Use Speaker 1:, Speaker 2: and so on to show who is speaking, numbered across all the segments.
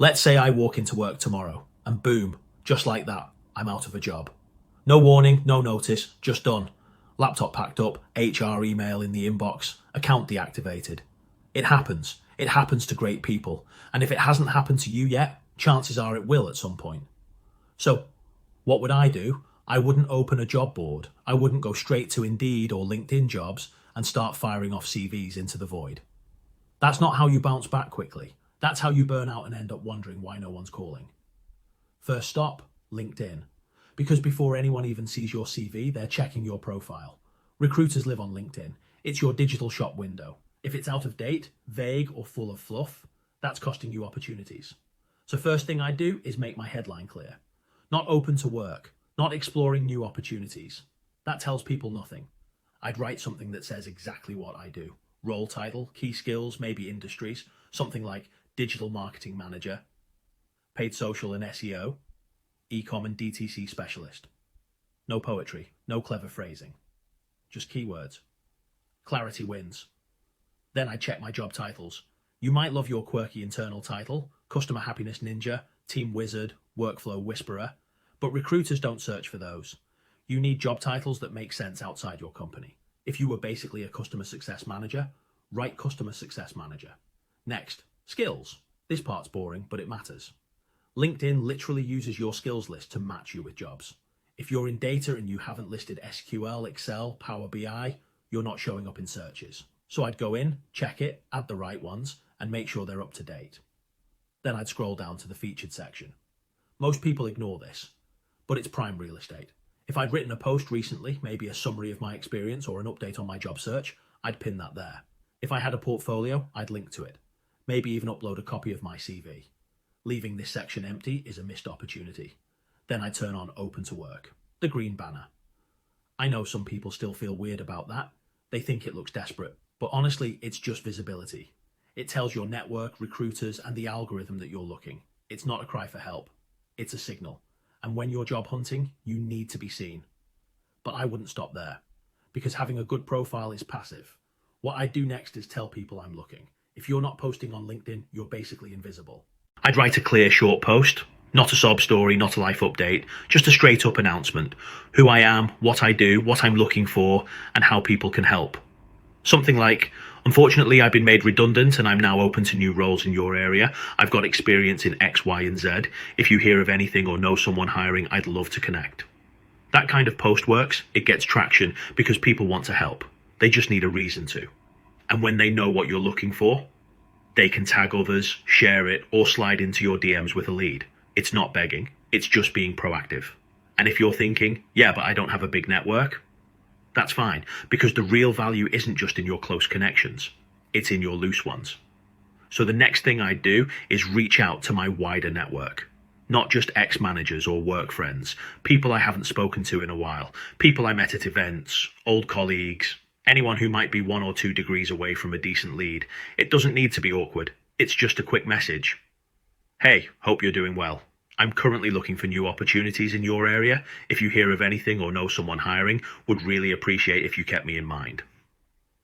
Speaker 1: Let's say I walk into work tomorrow and boom, just like that, I'm out of a job. No warning, no notice, just done. Laptop packed up, HR email in the inbox, account deactivated. It happens. It happens to great people. And if it hasn't happened to you yet, chances are it will at some point. So, what would I do? I wouldn't open a job board. I wouldn't go straight to Indeed or LinkedIn jobs and start firing off CVs into the void. That's not how you bounce back quickly. That's how you burn out and end up wondering why no one's calling. First stop, LinkedIn. Because before anyone even sees your CV, they're checking your profile. Recruiters live on LinkedIn. It's your digital shop window. If it's out of date, vague, or full of fluff, that's costing you opportunities. So first thing I do is make my headline clear. Not open to work, not exploring new opportunities. That tells people nothing. I'd write something that says exactly what I do. Role title, key skills, maybe industries, something like digital marketing manager, paid social and SEO, e-com and DTC specialist. No poetry, no clever phrasing, just keywords. Clarity wins. Then I check my job titles. You might love your quirky internal title, Customer Happiness Ninja, Team Wizard, Workflow Whisperer, but recruiters don't search for those. You need job titles that make sense outside your company. If you were basically a customer success manager, write customer success manager. Next, skills. This part's boring, but it matters. LinkedIn literally uses your skills list to match you with jobs. If you're in data and you haven't listed SQL, Excel, Power BI, you're not showing up in searches. So I'd go in, check it, add the right ones, and make sure they're up to date. Then I'd scroll down to the featured section. Most people ignore this, but it's prime real estate. If I'd written a post recently, maybe a summary of my experience or an update on my job search, I'd pin that there. If I had a portfolio, I'd link to it. Maybe even upload a copy of my CV. Leaving this section empty is a missed opportunity. Then I turn on Open to Work, the green banner. I know some people still feel weird about that. They think it looks desperate, but honestly, it's just visibility. It tells your network, recruiters, and the algorithm that you're looking. It's not a cry for help. It's a signal. And when you're job hunting, you need to be seen. But I wouldn't stop there, because having a good profile is passive. What I do next is tell people I'm looking. If you're not posting on LinkedIn, you're basically invisible. I'd write a clear short post, not a sob story, not a life update, just a straight up announcement. Who I am, what I do, what I'm looking for, and how people can help. Something like, unfortunately, I've been made redundant and I'm now open to new roles in your area. I've got experience in X, Y, and Z. If you hear of anything or know someone hiring, I'd love to connect. That kind of post works. It gets traction because people want to help. They just need a reason to. And when they know what you're looking for, they can tag others, share it, or slide into your DMs with a lead. It's not begging. It's just being proactive. And if you're thinking, yeah, but I don't have a big network, that's fine, because the real value isn't just in your close connections, it's in your loose ones. So the next thing I do is reach out to my wider network, not just ex-managers or work friends, people I haven't spoken to in a while, people I met at events, old colleagues, anyone who might be 1 or 2 degrees away from a decent lead. It doesn't need to be awkward, it's just a quick message. Hey, hope you're doing well. I'm currently looking for new opportunities in your area. If you hear of anything or know someone hiring, would really appreciate if you kept me in mind.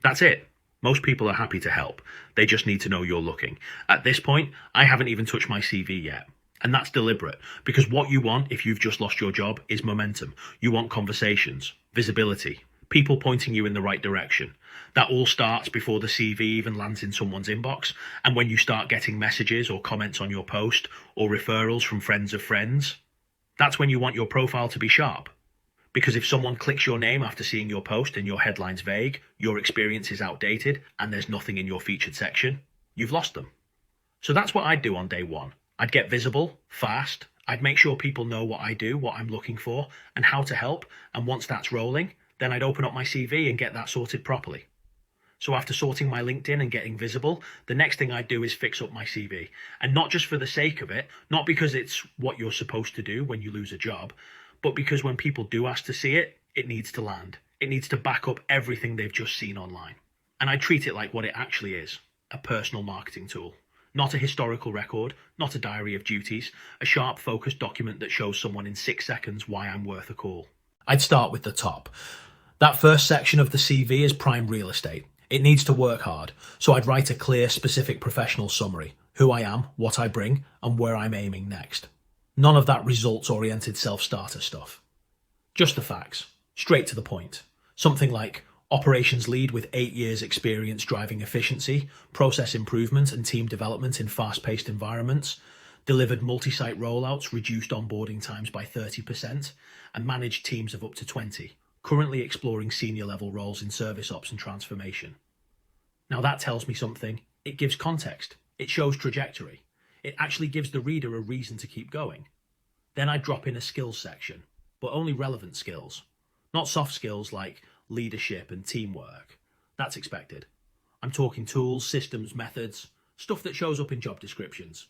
Speaker 1: That's it. Most people are happy to help. They just need to know you're looking. At this point, I haven't even touched my CV yet. And that's deliberate, because what you want if you've just lost your job is momentum. You want conversations, visibility, people pointing you in the right direction. That all starts before the CV even lands in someone's inbox. And when you start getting messages or comments on your post or referrals from friends of friends, that's when you want your profile to be sharp. Because if someone clicks your name after seeing your post and your headline's vague, your experience is outdated, and there's nothing in your featured section, you've lost them. So that's what I'd do on day one. I'd get visible, fast. I'd make sure people know what I do, what I'm looking for, and how to help. And once that's rolling, then I'd open up my CV and get that sorted properly. So after sorting my LinkedIn and getting visible, the next thing I'd do is fix up my CV. And not just for the sake of it, not because it's what you're supposed to do when you lose a job, but because when people do ask to see it, it needs to land. It needs to back up everything they've just seen online. And I treat it like what it actually is, a personal marketing tool. Not a historical record, not a diary of duties, a sharp, focused document that shows someone in 6 seconds why I'm worth a call. I'd start with the top. That first section of the CV is prime real estate. It needs to work hard, so I'd write a clear, specific professional summary. who I am, what I bring, and where I'm aiming next. None of that results-oriented self-starter stuff. Just the facts, straight to the point. Something like operations lead with 8 years experience driving efficiency, process improvement and team development in fast-paced environments, delivered multi-site rollouts, reduced onboarding times by 30%, and managed teams of up to 20, currently exploring senior level roles in service ops and transformation. Now that tells me something. It gives context. It shows trajectory. It actually gives the reader a reason to keep going. Then I drop in a skills section, but only relevant skills. Not soft skills like leadership and teamwork. That's expected. I'm talking tools, systems, methods, stuff that shows up in job descriptions.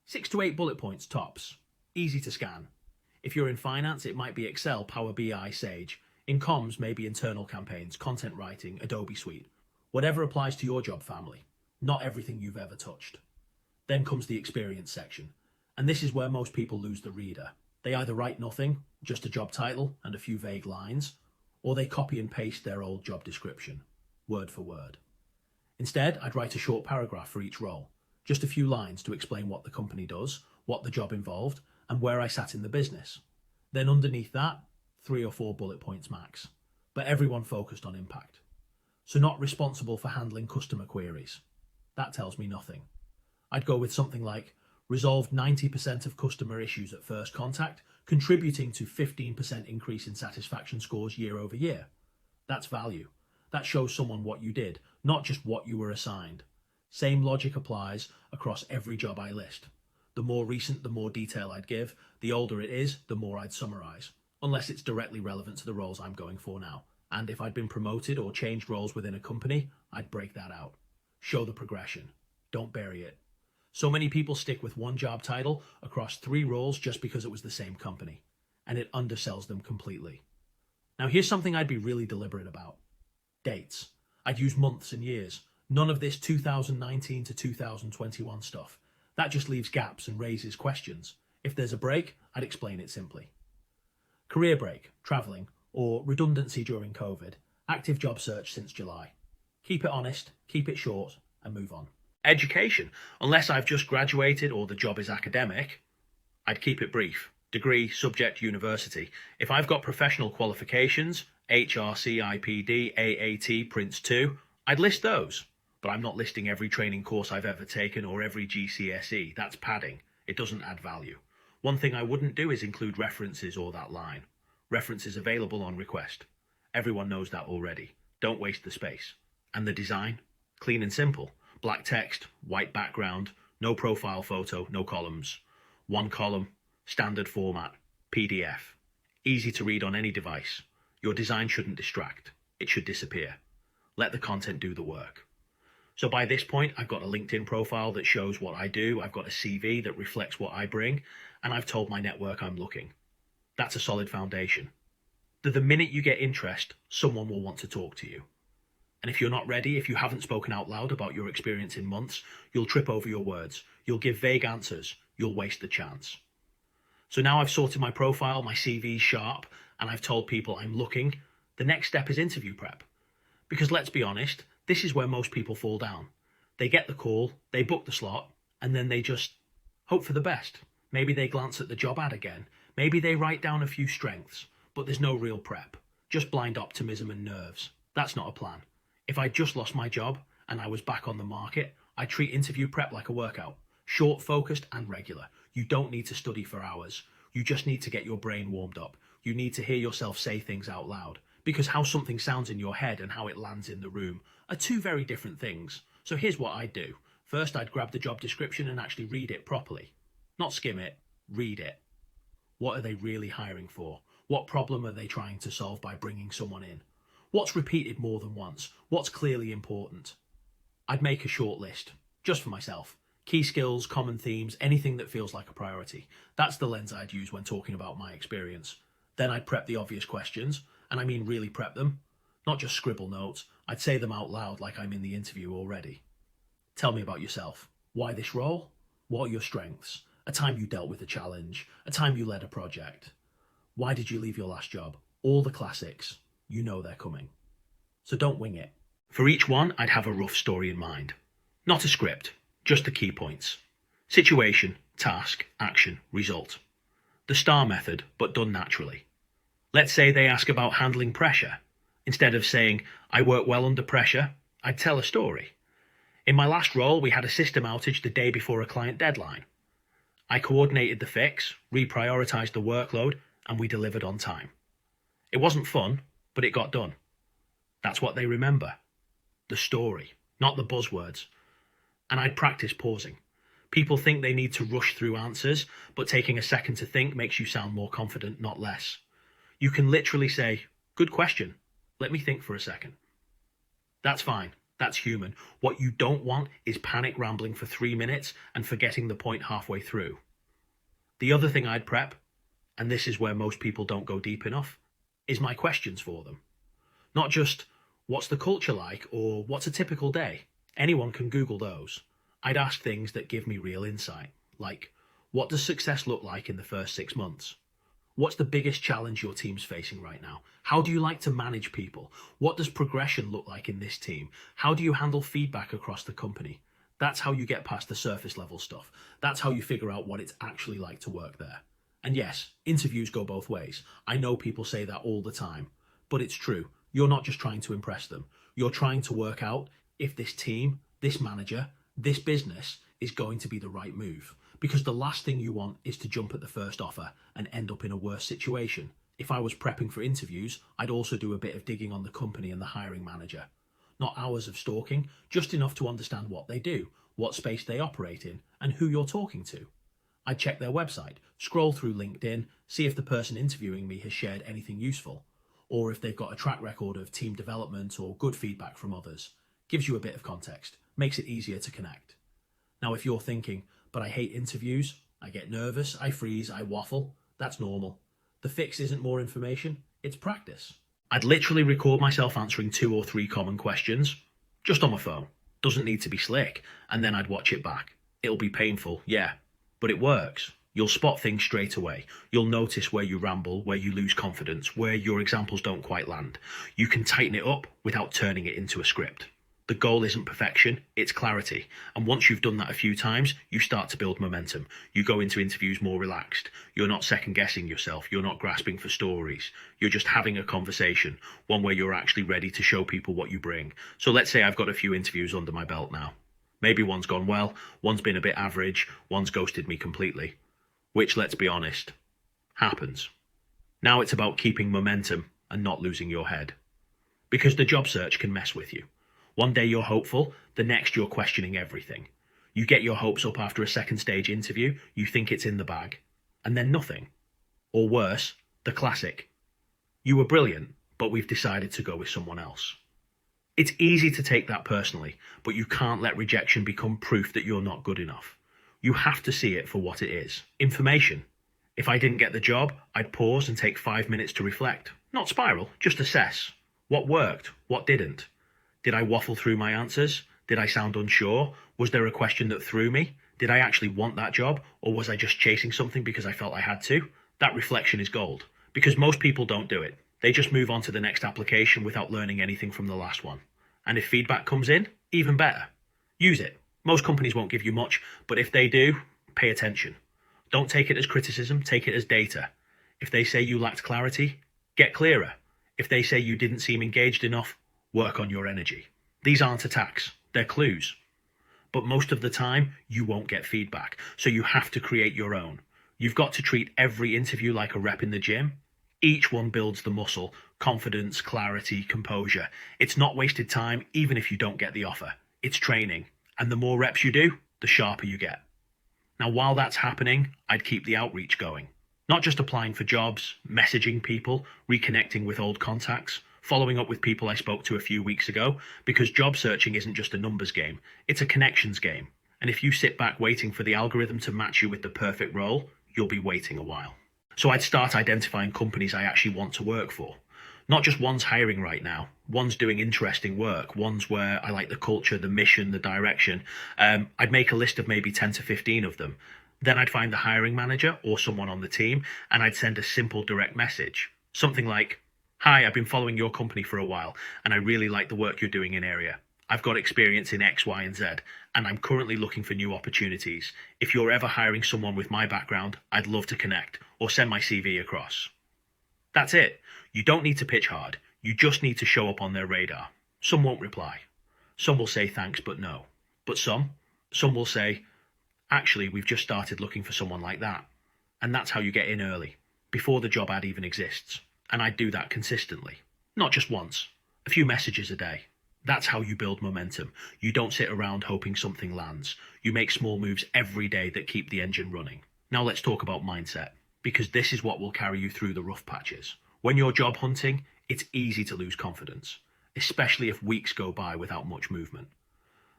Speaker 1: 6 to 8 bullet points tops. Easy to scan. If you're in finance, it might be Excel, Power BI, Sage. In comms, maybe internal campaigns, content writing, Adobe Suite. Whatever applies to your job family. Not everything you've ever touched. Then comes the experience section. And this is where most people lose the reader. They either write nothing, just a job title and a few vague lines, or they copy and paste their old job description, word for word. Instead, I'd write a short paragraph for each role, just a few lines to explain what the company does, what the job involved, and where I sat in the business. Then underneath that, 3 or 4 bullet points max, but everyone focused on impact. So not responsible for handling customer queries. That tells me nothing. I'd go with something like, resolved 90% of customer issues at first contact, contributing to 15% increase in satisfaction scores year over year. That's value. That shows someone what you did, not just what you were assigned. Same logic applies across every job I list. The more recent, the more detail I'd give. The older it is, the more I'd summarize, unless it's directly relevant to the roles I'm going for now. And if I'd been promoted or changed roles within a company, I'd break that out. Show the progression. Don't bury it. So many people stick with one job title across 3 roles just because it was the same company, and it undersells them completely. Now here's something I'd be really deliberate about. Dates. I'd use months and years. None of this 2019 to 2021 stuff. That just leaves gaps and raises questions. If there's a break, I'd explain it simply. Career break, travelling, or redundancy during COVID. Active job search since July. Keep it honest, keep it short, and move on. Education, unless I've just graduated or the job is academic, I'd keep it brief. Degree, subject, university. If I've got professional qualifications, HRC, IPD, AAT, Prince 2, I'd list those. But I'm not listing every training course I've ever taken or every GCSE. That's padding. It doesn't add value. One thing I wouldn't do is include references or that line. References available on request. Everyone knows that already. Don't waste the space. And the design? Clean and simple. Black text, white background, no profile photo, no columns. One column, standard format, PDF. Easy to read on any device. Your design shouldn't distract. It should disappear. Let the content do the work. So by this point, I've got a LinkedIn profile that shows what I do. I've got a CV that reflects what I bring, and I've told my network I'm looking. That's a solid foundation. The minute you get interest, someone will want to talk to you. And if you're not ready, if you haven't spoken out loud about your experience in months, you'll trip over your words. You'll give vague answers. You'll waste the chance. So now I've sorted my profile, my CV's sharp, and I've told people I'm looking. The next step is interview prep. Because let's be honest, this is where most people fall down. They get the call, they book the slot, and then they just hope for the best. Maybe they glance at the job ad again. Maybe they write down a few strengths, but there's no real prep. Just blind optimism and nerves. That's not a plan. If I just lost my job and I was back on the market, I'd treat interview prep like a workout. Short, focused, and regular. You don't need to study for hours. You just need to get your brain warmed up. You need to hear yourself say things out loud. Because how something sounds in your head and how it lands in the room are 2 very different things. So here's what I'd do. First, I'd grab the job description and actually read it properly. Not skim it, read it. What are they really hiring for? What problem are they trying to solve by bringing someone in? What's repeated more than once? What's clearly important? I'd make a short list, just for myself. Key skills, common themes, anything that feels like a priority. That's the lens I'd use when talking about my experience. Then I'd prep the obvious questions, and I mean really prep them. Not just scribble notes. I'd say them out loud like I'm in the interview already. Tell me about yourself. Why this role? What are your strengths? A time you dealt with a challenge. A time you led a project. Why did you leave your last job? All the classics. You know they're coming. So don't wing it. For each one, I'd have a rough story in mind. Not a script, just the key points. Situation, task, action, result. The STAR method, but done naturally. Let's say they ask about handling pressure. Instead of saying, I work well under pressure, I'd tell a story. In my last role, we had a system outage the day before a client deadline. I coordinated the fix, reprioritized the workload, and we delivered on time. It wasn't fun, but it got done. That's what they remember. The story, not the buzzwords. And I'd practice pausing. People think they need to rush through answers, but taking a second to think makes you sound more confident, not less. You can literally say, good question. Let me think for a second. That's fine. That's human. What you don't want is panic rambling for 3 minutes and forgetting the point halfway through. The other thing I'd prep, and this is where most people don't go deep enough, is my questions for them. Not just, what's the culture like, or what's a typical day? Anyone can Google those. I'd ask things that give me real insight, like, what does success look like in the first 6 months? What's the biggest challenge your team's facing right now? How do you like to manage people? What does progression look like in this team? How do you handle feedback across the company? That's how you get past the surface level stuff. That's how you figure out what it's actually like to work there. And yes, interviews go both ways. I know people say that all the time, but it's true. You're not just trying to impress them. You're trying to work out if this team, this manager, this business is going to be the right move. Because the last thing you want is to jump at the first offer and end up in a worse situation. If I was prepping for interviews, I'd also do a bit of digging on the company and the hiring manager. Not hours of stalking, just enough to understand what they do, what space they operate in, and who you're talking to. I'd check their website, scroll through LinkedIn, see if the person interviewing me has shared anything useful, or if they've got a track record of team development or good feedback from others. Gives you a bit of context, makes it easier to connect. Now, if you're thinking, but I hate interviews, I get nervous, I freeze, I waffle, that's normal. The fix isn't more information, it's practice. I'd literally record myself answering 2 or 3 common questions, just on my phone. Doesn't need to be slick, and then I'd watch it back. It'll be painful, yeah, but it works. You'll spot things straight away. You'll notice where you ramble, where you lose confidence, where your examples don't quite land. You can tighten it up without turning it into a script. The goal isn't perfection, it's clarity. And once you've done that a few times, you start to build momentum. You go into interviews more relaxed. You're not second guessing yourself. You're not grasping for stories. You're just having a conversation, one where you're actually ready to show people what you bring. So let's say I've got a few interviews under my belt now. Maybe one's gone well, one's been a bit average, one's ghosted me completely. Which, let's be honest, happens. Now it's about keeping momentum and not losing your head. Because the job search can mess with you. One day you're hopeful, the next you're questioning everything. You get your hopes up after a second stage interview, you think it's in the bag, and then nothing. Or worse, the classic. You were brilliant, but we've decided to go with someone else. It's easy to take that personally, but you can't let rejection become proof that you're not good enough. You have to see it for what it is. Information. If I didn't get the job, I'd pause and take 5 minutes to reflect. Not spiral, just assess. What worked? What didn't? Did I waffle through my answers? Did I sound unsure? Was there a question that threw me? Did I actually want that job? Or was I just chasing something because I felt I had to? That reflection is gold. Because most people don't do it. They just move on to the next application without learning anything from the last one. And if feedback comes in, even better. Use it. Most companies won't give you much, but if they do, pay attention. Don't take it as criticism, take it as data. If they say you lacked clarity, get clearer. If they say you didn't seem engaged enough, work on your energy. These aren't attacks, they're clues. But most of the time, you won't get feedback, so you have to create your own. You've got to treat every interview like a rep in the gym. Each one builds the muscle, confidence, clarity, composure. It's not wasted time, even if you don't get the offer. It's training, and the more reps you do, the sharper you get. Now, while that's happening, I'd keep the outreach going. Not just applying for jobs, messaging people, reconnecting with old contacts, following up with people I spoke to a few weeks ago, because job searching isn't just a numbers game, it's a connections game. And if you sit back waiting for the algorithm to match you with the perfect role, you'll be waiting a while. So I'd start identifying companies I actually want to work for. Not just one's hiring right now, one's doing interesting work, one's where I like the culture, the mission, the direction. I'd make a list of maybe 10 to 15 of them. Then I'd find the hiring manager or someone on the team, and I'd send a simple direct message. Something like, "Hi, I've been following your company for a while, and I really like the work you're doing in area. I've got experience in X, Y, and Z, and I'm currently looking for new opportunities. If you're ever hiring someone with my background, I'd love to connect or send my CV across. That's it. You don't need to pitch hard. You just need to show up on their radar. Some won't reply. Some will say thanks, but no. But some will say, actually, we've just started looking for someone like that. And that's how you get in early, before the job ad even exists. And I do that consistently. Not just once, a few messages a day. That's how you build momentum. You don't sit around hoping something lands. You make small moves every day that keep the engine running. Now let's talk about mindset, because this is what will carry you through the rough patches. When you're job hunting, it's easy to lose confidence, especially if weeks go by without much movement.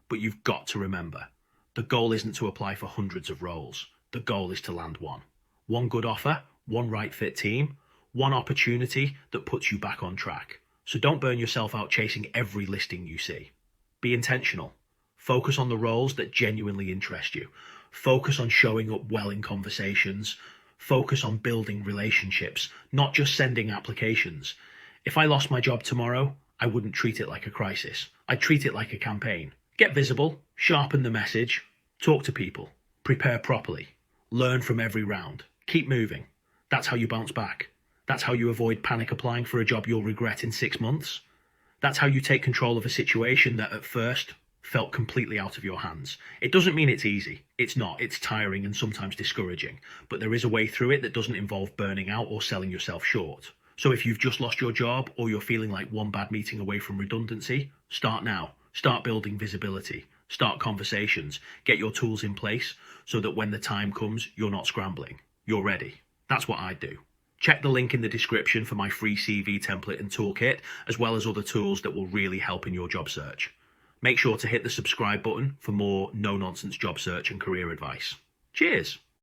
Speaker 1: But you've got to remember, the goal isn't to apply for hundreds of roles. The goal is to land one. One good offer, one right fit team, one opportunity that puts you back on track. So don't burn yourself out chasing every listing you see. Be intentional. Focus on the roles that genuinely interest you. Focus on showing up well in conversations. Focus on building relationships, not just sending applications. If I lost my job tomorrow, I wouldn't treat it like a crisis. I'd treat it like a campaign. Get visible, sharpen the message, talk to people, prepare properly, learn from every round, keep moving. That's how you bounce back. That's how you avoid panic applying for a job you'll regret in 6 months. That's how you take control of a situation that at first felt completely out of your hands. It doesn't mean it's easy. It's not. It's tiring and sometimes discouraging. But there is a way through it that doesn't involve burning out or selling yourself short. So if you've just lost your job or you're feeling like one bad meeting away from redundancy, start now. Start building visibility. Start conversations. Get your tools in place so that when the time comes, you're not scrambling. You're ready. That's what I do. Check the link in the description for my free CV template and toolkit, as well as other tools that will really help in your job search. Make sure to hit the subscribe button for more no-nonsense job search and career advice. Cheers!